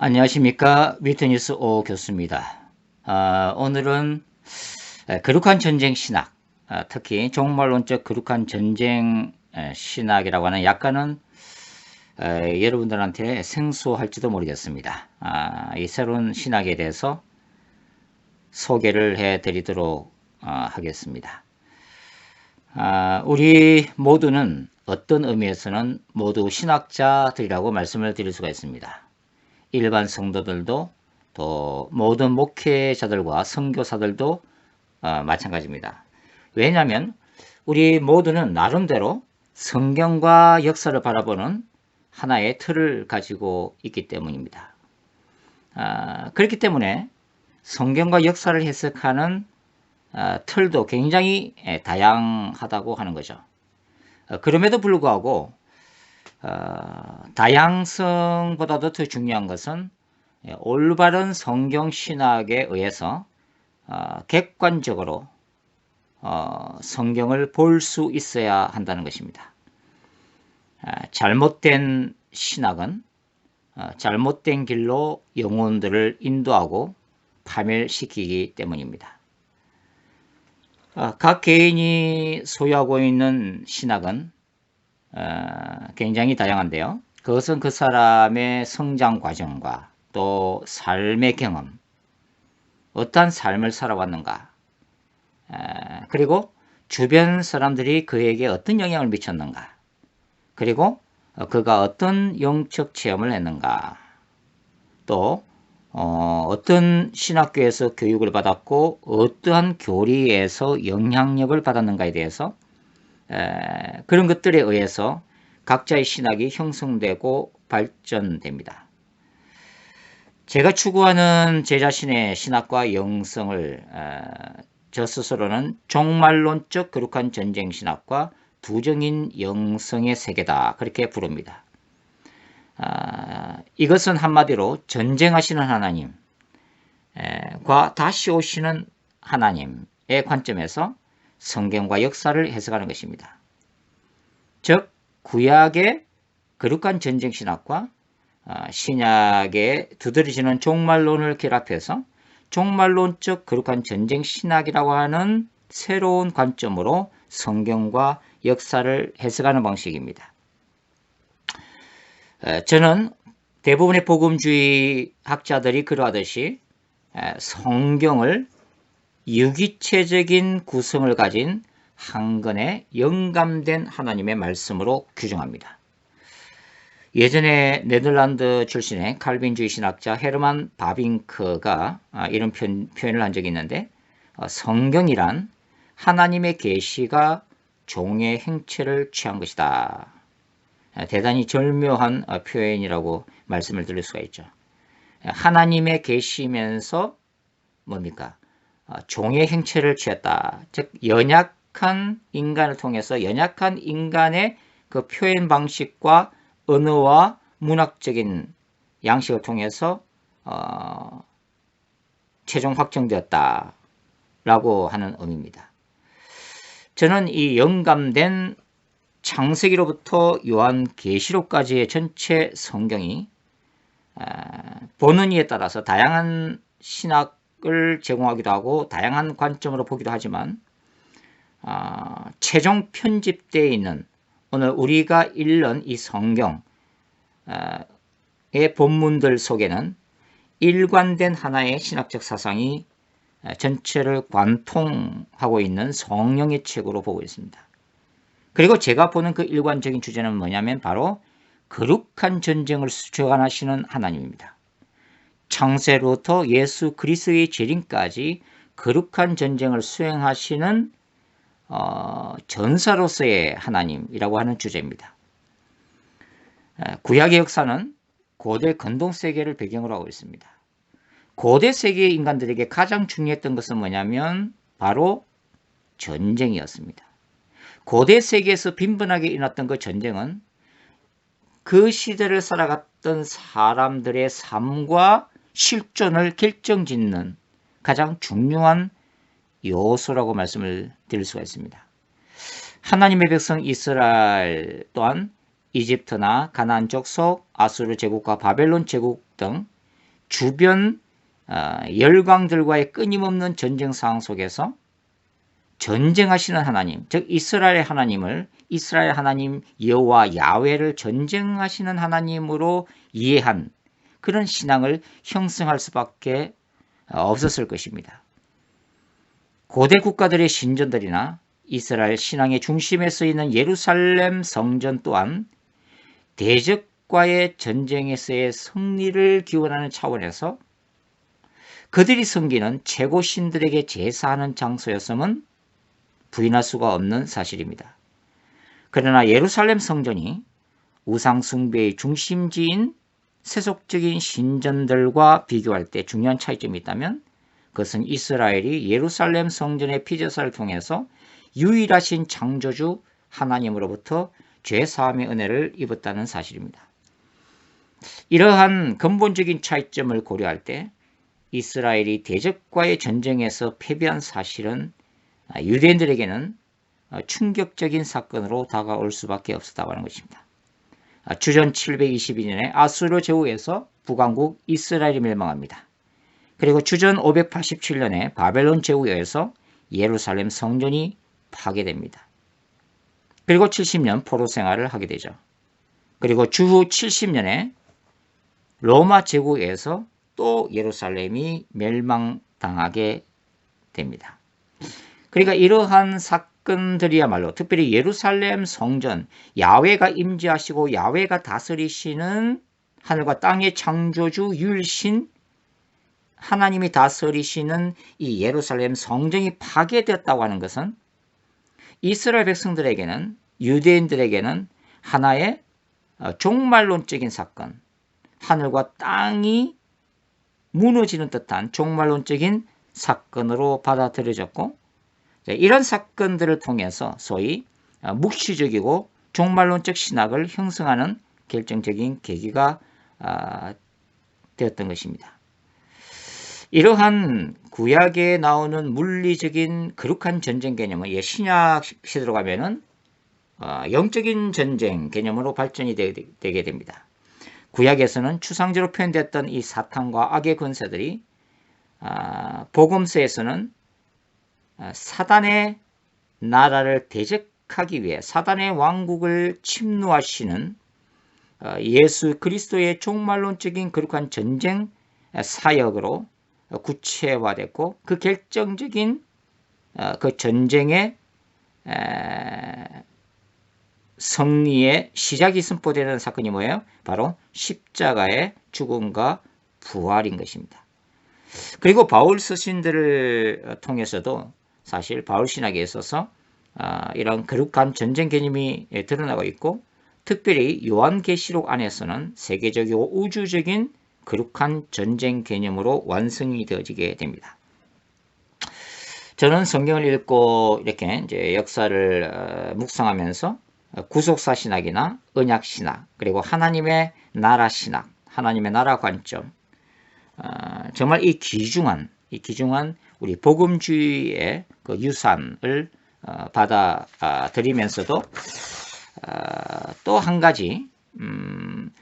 안녕하십니까. 위트니스 오 교수입니다. 오늘은 거룩한 전쟁 신학, 특히 종말론적 거룩한 전쟁 신학이라고 하는 약간은 여러분들한테 생소할지도 모르겠습니다. 이 새로운 신학에 대해서 소개를 해드리도록 하겠습니다. 우리 모두는 어떤 의미에서는 모두 신학자들이라고 말씀을 드릴 수가 있습니다. 일반 성도들도 또 모든 목회자들과 선교사들도 마찬가지입니다. 왜냐하면 우리 모두는 나름대로 성경과 역사를 바라보는 하나의 틀을 가지고 있기 때문입니다. 그렇기 때문에 성경과 역사를 해석하는 틀도 굉장히 다양하다고 하는 거죠. 그럼에도 불구하고 다양성보다도 더 중요한 것은 올바른 성경 신학에 의해서 객관적으로 성경을 볼 수 있어야 한다는 것입니다. 잘못된 신학은 잘못된 길로 영혼들을 인도하고 파멸시키기 때문입니다. 각 개인이 소유하고 있는 신학은 굉장히 다양한데요. 그것은 그 사람의 성장 과정과 또 삶의 경험, 어떠한 삶을 살아왔는가, 그리고 주변 사람들이 그에게 어떤 영향을 미쳤는가, 그리고 그가 어떤 영적 체험을 했는가, 또 어떤 신학교에서 교육을 받았고 어떠한 교리에서 영향력을 받았는가에 대해서 그런 것들에 의해서 각자의 신학이 형성되고 발전됩니다. 제가 추구하는 제 자신의 신학과 영성을 저 스스로는 종말론적 거룩한 전쟁 신학과 부정인 영성의 세계다, 그렇게 부릅니다. 이것은 한마디로 전쟁하시는 하나님과 다시 오시는 하나님의 관점에서 성경과 역사를 해석하는 것입니다. 즉 구약의 거룩한 전쟁 신학과 신약에 두드러지는 종말론을 결합해서 종말론적 거룩한 전쟁 신학이라고 하는 새로운 관점으로 성경과 역사를 해석하는 방식입니다. 저는 대부분의 복음주의 학자들이 그러하듯이 성경을 유기체적인 구성을 가진 한 권의 영감된 하나님의 말씀으로 규정합니다. 예전에 네덜란드 출신의 칼빈주의 신학자 헤르만 바빙크가 이런 표현을 한 적이 있는데, 성경이란 하나님의 계시가 종의 행체를 취한 것이다. 대단히 절묘한 표현이라고 말씀을 드릴 수가 있죠. 하나님의 계시면서 뭡니까? 종의 행체를 취했다. 즉 연약한 인간을 통해서 연약한 인간의 그 표현 방식과 언어와 문학적인 양식을 통해서 최종 확정되었다 라고 하는 의미입니다. 저는 이 영감된 창세기로부터 요한계시록까지의 전체 성경이 보는 이에 따라서 다양한 신학을 제공하기도 하고 다양한 관점으로 보기도 하지만 최종 편집되어 있는 오늘 우리가 읽는 이 성경의 본문들 속에는 일관된 하나의 신학적 사상이 전체를 관통하고 있는 성령의 책으로 보고 있습니다. 그리고 제가 보는 그 일관적인 주제는 뭐냐면 바로 거룩한 전쟁을 주관하시는 하나님입니다. 창세로부터 예수 그리스도의 재림까지 거룩한 전쟁을 수행하시는 전사로서의 하나님이라고 하는 주제입니다. 구약의 역사는 고대 근동세계를 배경으로 하고 있습니다. 고대 세계의 인간들에게 가장 중요했던 것은 뭐냐면 바로 전쟁이었습니다. 고대 세계에서 빈번하게 일어났던 그 전쟁은 그 시대를 살아갔던 사람들의 삶과 실존을 결정짓는 가장 중요한 요소라고 말씀을 드릴 수가 있습니다. 하나님의 백성 이스라엘 또한 이집트나 가나안 족속, 아수르 제국과 바벨론 제국 등 주변 열강들과의 끊임없는 전쟁 상황 속에서 전쟁하시는 하나님, 즉 이스라엘 하나님 여호와 야훼를 전쟁하시는 하나님으로 이해한 그런 신앙을 형성할 수밖에 없었을 것입니다. 고대 국가들의 신전들이나 이스라엘 신앙의 중심에 서 있는 예루살렘 성전 또한 대적과의 전쟁에서의 승리를 기원하는 차원에서 그들이 섬기는 최고 신들에게 제사하는 장소였음은 부인할 수가 없는 사실입니다. 그러나 예루살렘 성전이 우상 숭배의 중심지인 세속적인 신전들과 비교할 때 중요한 차이점이 있다면 그것은 이스라엘이 예루살렘 성전의 피제사를 통해서 유일하신 창조주 하나님으로부터 죄사함의 은혜를 입었다는 사실입니다. 이러한 근본적인 차이점을 고려할 때 이스라엘이 대적과의 전쟁에서 패배한 사실은 유대인들에게는 충격적인 사건으로 다가올 수밖에 없었다고 하는 것입니다. 주전 722년에 아수르 제후에서 북왕국 이스라엘이 멸망합니다. 그리고 주전 587년에 바벨론 제후에서 예루살렘 성전이 파괴됩니다. 그리고 70년 포로 생활을 하게 되죠. 그리고 주후 70년에 로마 제국에서 또 예루살렘이 멸망당하게 됩니다. 그러니까 이러한 사건들이야말로 특별히 예루살렘 성전, 야훼가 임재하시고 야훼가 다스리시는 하늘과 땅의 창조주 유일신 하나님이 다스리시는 이 예루살렘 성전이 파괴되었다고 하는 것은 이스라엘 백성들에게는 유대인들에게는 하나의 종말론적인 사건, 하늘과 땅이 무너지는 듯한 종말론적인 사건으로 받아들여졌고 이런 사건들을 통해서 소위 묵시적이고 종말론적 신학을 형성하는 결정적인 계기가 되었던 것입니다. 이러한 구약에 나오는 물리적인 거룩한 전쟁 개념은 신약 시대로 가면은 영적인 전쟁 개념으로 발전이 되게 됩니다. 구약에서는 추상적으로 표현됐던 이 사탄과 악의 권세들이 복음서에서는 사단의 나라를 대적하기 위해 사단의 왕국을 침노하시는 예수 그리스도의 종말론적인 거룩한 전쟁 사역으로 구체화됐고 그 결정적인 그 전쟁의 승리의 시작이 선포되는 사건이 뭐예요? 바로 십자가의 죽음과 부활인 것입니다. 그리고 바울 서신들을 통해서도 사실 바울 신학에 있어서 이런 거룩한 전쟁 개념이 드러나고 있고 특별히 요한계시록 안에서는 세계적이고 우주적인 거룩한 전쟁 개념으로 완성이 되어지게 됩니다. 저는 성경을 읽고 이렇게 이제 역사를 묵상하면서 구속사 신학이나 언약 신학 그리고 하나님의 나라 신학, 하나님의 나라 관점 정말 이 귀중한 우리 복음주의의 그 유산을 받아들이면서도 또 한 가지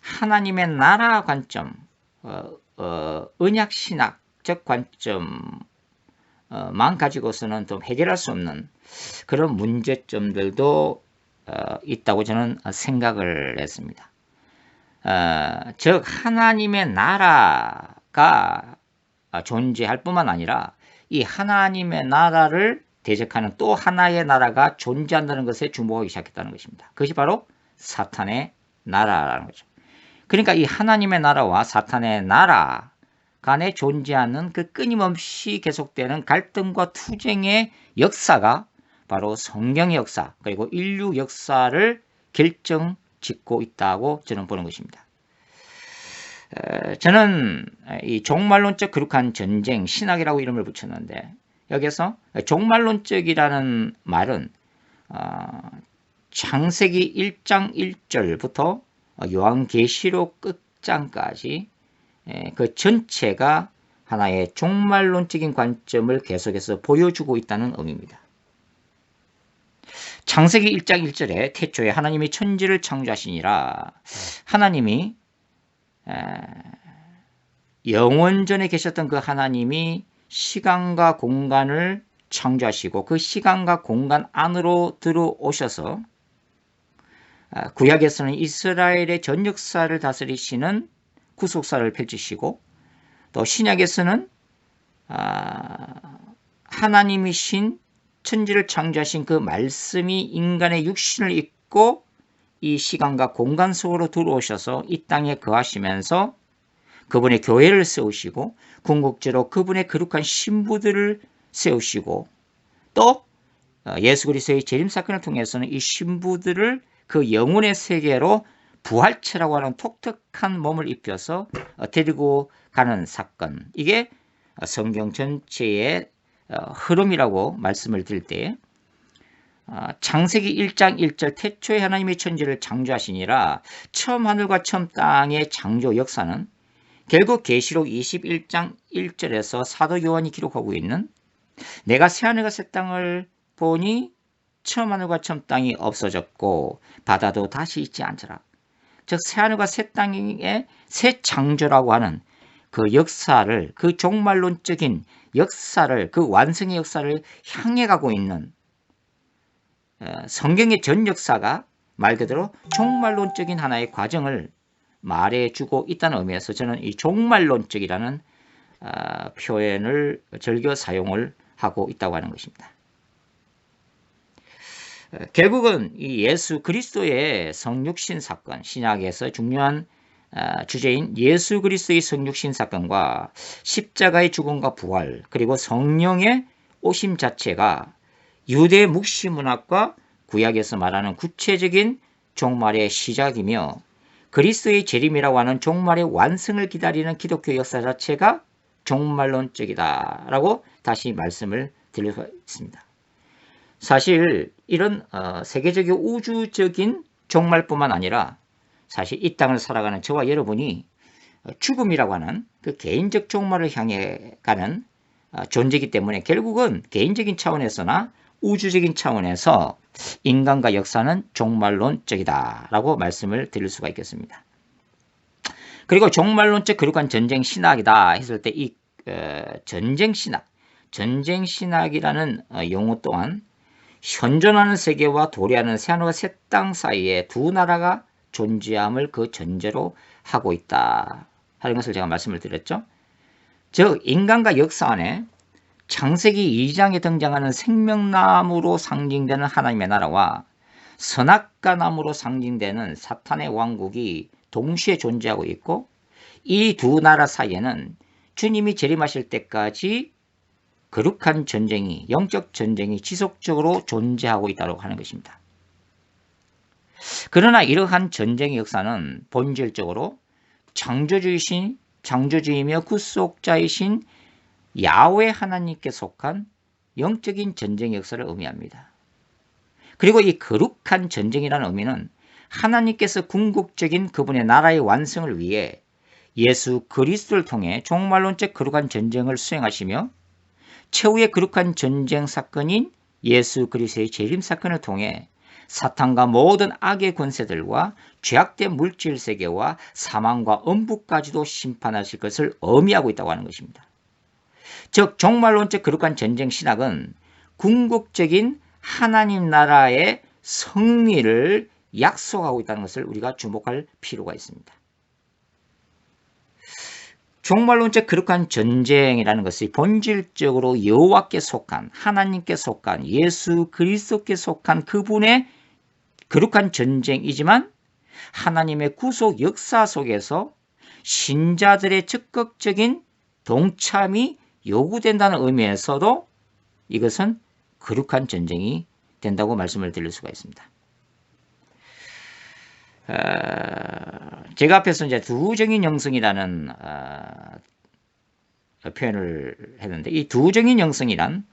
하나님의 나라 관점, 언약 신학적 관점만 가지고서는 좀 해결할 수 없는 그런 문제점들도 있다고 저는 생각을 했습니다. 즉 하나님의 나라가 존재할 뿐만 아니라 이 하나님의 나라를 대적하는 또 하나의 나라가 존재한다는 것에 주목하기 시작했다는 것입니다. 그것이 바로 사탄의 나라라는 거죠. 그러니까 이 하나님의 나라와 사탄의 나라 간에 존재하는 그 끊임없이 계속되는 갈등과 투쟁의 역사가 바로 성경의 역사 그리고 인류 역사를 결정짓고 있다고 저는 보는 것입니다. 저는 이 종말론적 거룩한 전쟁 신학이라고 이름을 붙였는데 여기서 종말론적이라는 말은 창세기 1장 1절부터 요한계시록 끝장까지 그 전체가 하나의 종말론적인 관점을 계속해서 보여주고 있다는 의미입니다. 창세기 1장 1절에 태초에 하나님이 천지를 창조하시니라 하나님이 영원전에 계셨던 그 하나님이 시간과 공간을 창조하시고 그 시간과 공간 안으로 들어오셔서 구약에서는 이스라엘의 전 역사를 다스리시는 구속사를 펼치시고 또 신약에서는 하나님이신 천지를 창조하신 그 말씀이 인간의 육신을 입고 이 시간과 공간 속으로 들어오셔서 이 땅에 거하시면서 그분의 교회를 세우시고 궁극적으로 그분의 거룩한 신부들을 세우시고 또 예수 그리스도의 재림 사건을 통해서는 이 신부들을 그 영혼의 세계로 부활체라고 하는 독특한 몸을 입혀서 데리고 가는 사건, 이게 성경 전체의 흐름이라고 말씀을 드릴 때 창세기 1장 1절 태초에 하나님의 천지를 창조하시니라 처음 하늘과 처음 땅의 창조 역사는 결국 계시록 21장 1절에서 사도 요한이 기록하고 있는 내가 새하늘과 새 땅을 보니 처음 하늘과 처음 땅이 없어졌고 바다도 다시 있지 않더라. 즉 새하늘과 새 땅의 새 창조라고 하는 그 역사를, 그 종말론적인 역사를, 그 완성의 역사를 향해 가고 있는 성경의 전 역사가 말 그대로 종말론적인 하나의 과정을 말해주고 있다는 의미에서 저는 이 종말론적이라는 표현을 즐겨 사용을 하고 있다고 하는 것입니다. 결국은 이 예수 그리스도의 성육신 사건, 신약에서 중요한 주제인 예수 그리스도의 성육신 사건과 십자가의 죽음과 부활, 그리고 성령의 오심 자체가 유대 묵시 문학과 구약에서 말하는 구체적인 종말의 시작이며 그리스도의 재림이라고 하는 종말의 완성을 기다리는 기독교 역사 자체가 종말론적이다라고 다시 말씀을 드리고 있습니다. 사실 이런 세계적인 우주적인 종말뿐만 아니라 사실 이 땅을 살아가는 저와 여러분이 죽음이라고 하는 그 개인적 종말을 향해 가는 존재이기 때문에 결국은 개인적인 차원에서나 우주적인 차원에서 인간과 역사는 종말론적이다라고 말씀을 드릴 수가 있겠습니다. 그리고 종말론적 거룩한 전쟁 신학이다 했을 때 이 전쟁 신학이라는 용어 또한 현존하는 세계와 도래하는 새하늘과 새 땅 사이에 두 나라가 존재함을 그 전제로 하고 있다 하는 것을 제가 말씀을 드렸죠. 즉 인간과 역사 안에 창세기 2장에 등장하는 생명나무로 상징되는 하나님의 나라와 선악과 나무로 상징되는 사탄의 왕국이 동시에 존재하고 있고 이 두 나라 사이에는 주님이 재림하실 때까지 거룩한 전쟁이, 영적 전쟁이 지속적으로 존재하고 있다고 하는 것입니다. 그러나 이러한 전쟁의 역사는 본질적으로 창조주이며 구속자이신 야훼 하나님께 속한 영적인 전쟁의 역사를 의미합니다. 그리고 이 거룩한 전쟁이라는 의미는 하나님께서 궁극적인 그분의 나라의 완성을 위해 예수 그리스도를 통해 종말론적 거룩한 전쟁을 수행하시며 최후의 거룩한 전쟁 사건인 예수 그리스도의 재림 사건을 통해 사탄과 모든 악의 권세들과 죄악된 물질 세계와 사망과 엄부까지도 심판하실 것을 의미하고 있다고 하는 것입니다. 즉 종말론적 거룩한 전쟁 신학은 궁극적인 하나님 나라의 승리를 약속하고 있다는 것을 우리가 주목할 필요가 있습니다. 종말론적 거룩한 전쟁이라는 것이 본질적으로 여호와께 속한, 하나님께 속한, 예수 그리스도께 속한 그분의 거룩한 전쟁이지만 하나님의 구속 역사 속에서 신자들의 적극적인 동참이 요구된다는 의미에서도 이것은 거룩한 전쟁이 된다고 말씀을 드릴 수가 있습니다. 제가 앞에서 이제 두정인 영성이라는 표현을 했는데 이 두정인 영성이란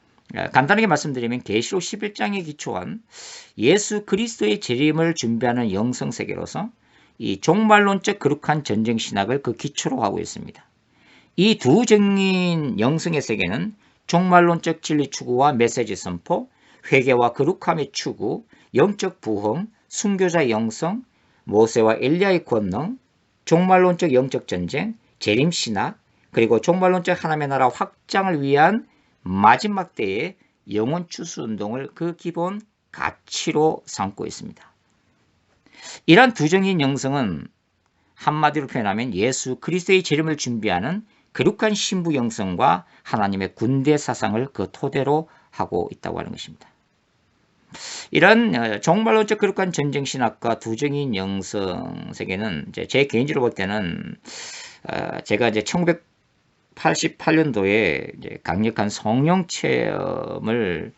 간단하게 말씀드리면 계시록 11장에 기초한 예수 그리스도의 재림을 준비하는 영성 세계로서 이 종말론적 거룩한 전쟁 신학을 그 기초로 하고 있습니다. 이 두정인 영성의 세계는 종말론적 진리 추구와 메시지 선포, 회개와 거룩함의 추구, 영적 부흥, 순교자의 영성, 모세와 엘리야의 권능, 종말론적 영적 전쟁, 재림신학, 그리고 종말론적 하나님의 나라 확장을 위한 마지막 때의 영혼 추수 운동을 그 기본 가치로 삼고 있습니다. 이러한 부정인 영성은 한마디로 표현하면 예수 그리스도의 재림을 준비하는 거룩한 신부 영성과 하나님의 군대 사상을 그 토대로 하고 있다고 하는 것입니다. 이런 종말론적 거룩한 전쟁 신학과 부정인 영성 세계는 제 개인적으로 볼 때는 제가 이제 1988년도에 강력한 성령 체험을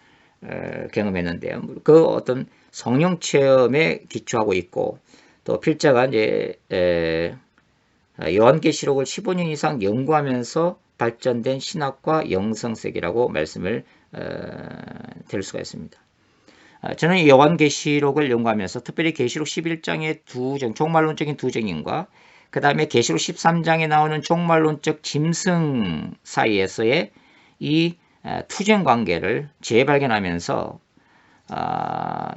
경험했는데요. 그 어떤 성령 체험에 기초하고 있고 또 필자가 이제 요한계시록을 15년 이상 연구하면서 발전된 신학과 영성세계라고 말씀을 드릴 수가 있습니다. 저는 요한계시록을 연구하면서 특별히 계시록 11장의 종말론적인 두 증인과 그 다음에 계시록 13장에 나오는 종말론적 짐승 사이에서의 이 투쟁 관계를 재발견하면서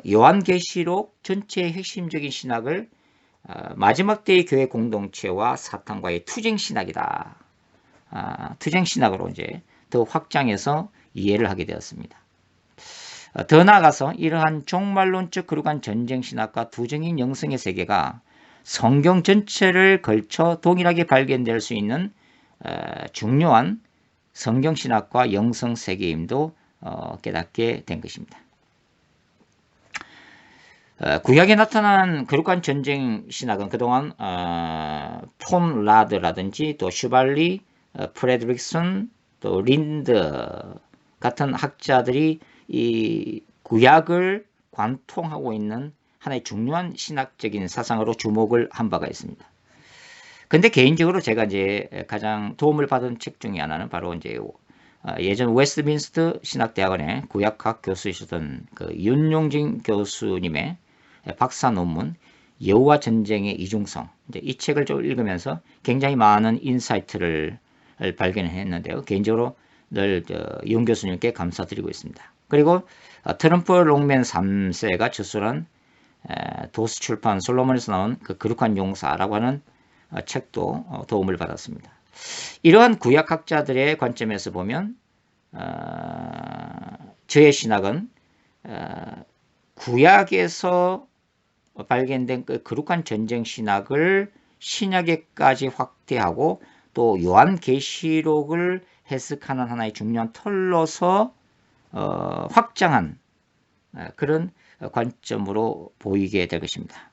요한계시록 전체의 핵심적인 신학을 마지막 때의 교회 공동체와 사탄과의 투쟁 신학이다. 투쟁 신학으로 이제 더 확장해서 이해를 하게 되었습니다. 더 나아가서 이러한 종말론적 거룩한 전쟁 신학과 부정인 영성의 세계가 성경 전체를 걸쳐 동일하게 발견될 수 있는 중요한 성경 신학과 영성 세계임도 깨닫게 된 것입니다. 구약에 나타난 거룩한 전쟁 신학은 그동안 폰 라드라든지 또 슈발리, 프레드릭슨, 또 린드 같은 학자들이 이 구약을 관통하고 있는 하나의 중요한 신학적인 사상으로 주목을 한 바가 있습니다. 근데 개인적으로 제가 이제 가장 도움을 받은 책 중에 하나는 바로 이제 예전 웨스트민스터 신학대학원의 구약학 교수이셨던 그 윤용진 교수님의 박사 논문 여호와 전쟁의 이중성, 이제 이 책을 좀 읽으면서 굉장히 많은 인사이트를 발견했는데요. 개인적으로 늘 윤 교수님께 감사드리고 있습니다. 그리고 트럼프 롱맨 3세가 저술한 도스 출판 솔로몬에서 나온 그 거룩한 용사라고 하는 책도 도움을 받았습니다. 이러한 구약학자들의 관점에서 보면 저의 신학은 구약에서 발견된 그 거룩한 전쟁 신학을 신약에까지 확대하고 또 요한계시록을 해석하는 하나의 중요한 털로서 확장한 그런 관점으로 보이게 될 것입니다.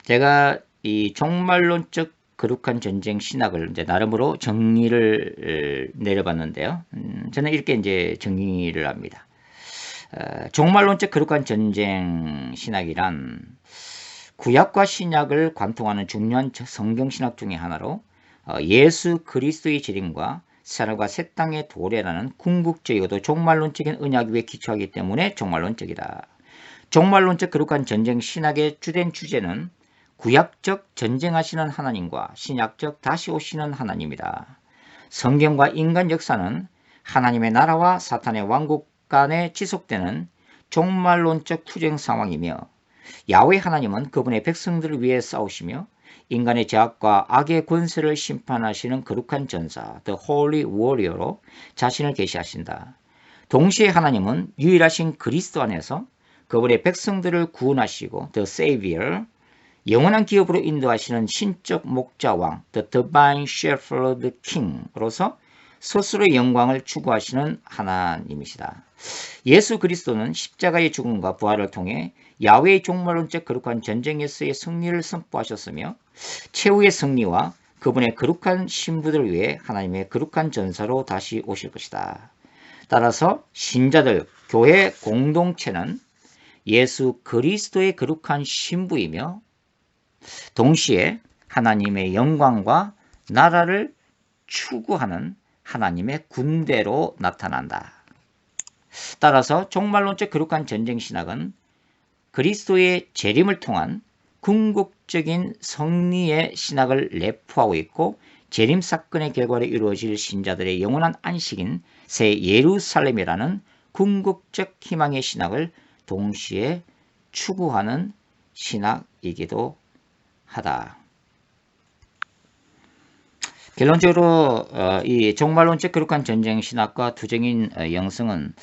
제가 이 종말론적 거룩한 전쟁 신학을 이제 나름으로 정리를 내려봤는데요. 저는 이렇게 이제 정리를 합니다. 종말론적 거룩한 전쟁 신학이란 구약과 신약을 관통하는 중요한 성경신학 중의 하나로 예수 그리스도의 재림과 사람과 새 땅의 도래라는 궁극적이고도 종말론적인 언약 위에 기초하기 때문에 종말론적이다. 종말론적 거룩한 전쟁 신학의 주된 주제는 구약적 전쟁하시는 하나님과 신약적 다시 오시는 하나님이다. 성경과 인간 역사는 하나님의 나라와 사탄의 왕국 간에 지속되는 종말론적 투쟁 상황이며 야훼 하나님은 그분의 백성들을 위해 싸우시며 인간의 죄악과 악의 권세를 심판하시는 거룩한 전사, The Holy Warrior로 자신을 계시하신다. 동시에 하나님은 유일하신 그리스도 안에서 그분의 백성들을 구원하시고 The Savior, 영원한 기업으로 인도하시는 신적 목자왕, The Divine Shepherd King로서 스스로의 영광을 추구하시는 하나님이시다. 예수 그리스도는 십자가의 죽음과 부활을 통해 야훼의 종말론적 거룩한 전쟁에서의 승리를 선포하셨으며 최후의 승리와 그분의 거룩한 신부들을 위해 하나님의 거룩한 전사로 다시 오실 것이다. 따라서 신자들, 교회 공동체는 예수 그리스도의 거룩한 신부이며 동시에 하나님의 영광과 나라를 추구하는 하나님의 군대로 나타난다. 따라서 종말론적 거룩한 전쟁 신학은 그리스도의 재림을 통한 궁극적인 승리의 신학을 내포하고 있고 재림 사건의 결과로 이루어질 신자들의 영원한 안식인 새 예루살렘이라는 궁극적 희망의 신학을 동시에 추구하는 신학이기도 하다. 결론적으로 이 종말론적 거룩한 전쟁 신학과 투쟁인 영성은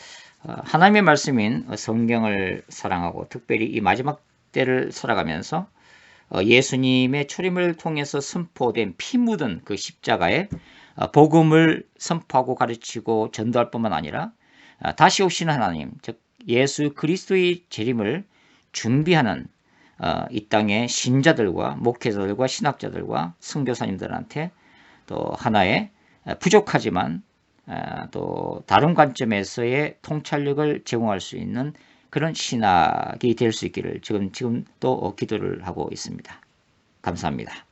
하나님의 말씀인 성경을 사랑하고 특별히 이 마지막 때를 살아가면서 예수님의 초림을 통해서 선포된 피 묻은 그 십자가의 복음을 선포하고 가르치고 전도할 뿐만 아니라 다시 오시는 하나님, 즉 예수 그리스도의 재림을 준비하는 이 땅의 신자들과 목회자들과 신학자들과 선교사님들한테 또 하나의 부족하지만 또 다른 관점에서의 통찰력을 제공할 수 있는 그런 신학이 될 수 있기를 지금 또 기도를 하고 있습니다. 감사합니다.